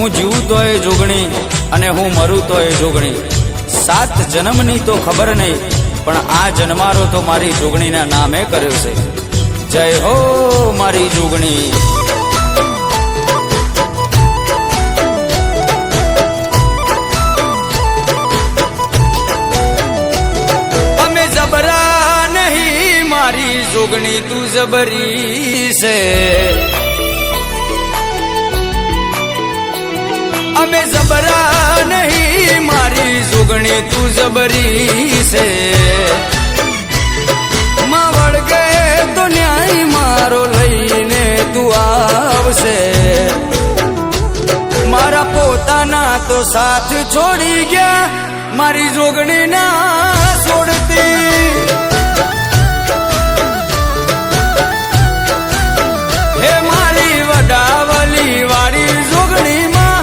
હું જીવું તોય જોગણી અને હું મરું તોય જોગણી. 7 જન્મની તો ખબર નહીં, પણ આ જન્મારો તો મારી જોગણીના નામે કર્યો છે. જય હો મારી જોગણી. અમે જબરા નહીં મારી જોગણી, તું જબરી છે. અમે જબરા નહીં મારી જોગણી, તું જબરી છે. માં વળગે તો ન્યાય મારો લઈને તું આવશે. મારા પોતાના તો સાથ છોડી ગયા, મારી જોગણી ના છોડતી. હે મારી વડાવલી વાળી જોગણીમાં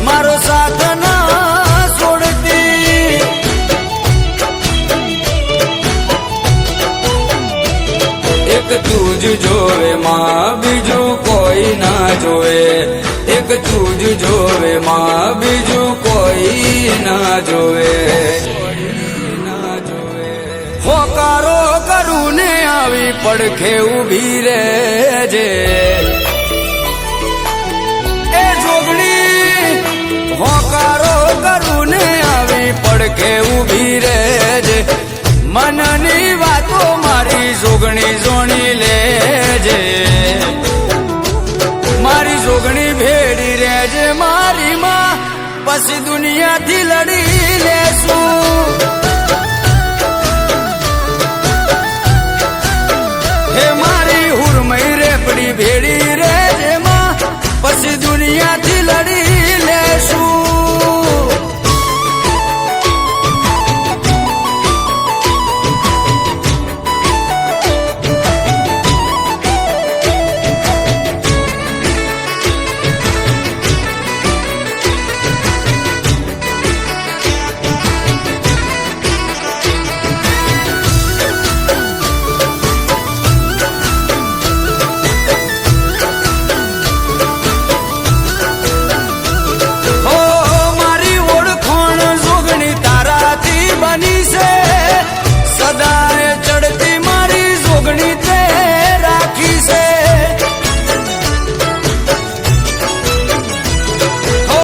મારો સાથ ના છોડતી. એક તું જ જોવે માં, બીજું કોઈ ના જોવે. એક તું જ જોવે માં, બીજું કોઈ ના જોવે. હોકારો કરું ને આવી પડખે ઊભી રહેજે. એ જોગણી હોકારો કરું ને આવી પડખે ઊભી રહેજે. મનની વાતો મારી જોગણી જોણી લેજે. મારી જોગણી ભેડી રહેજે મારી માં, પછી દુનિયાથી લડી લેશું.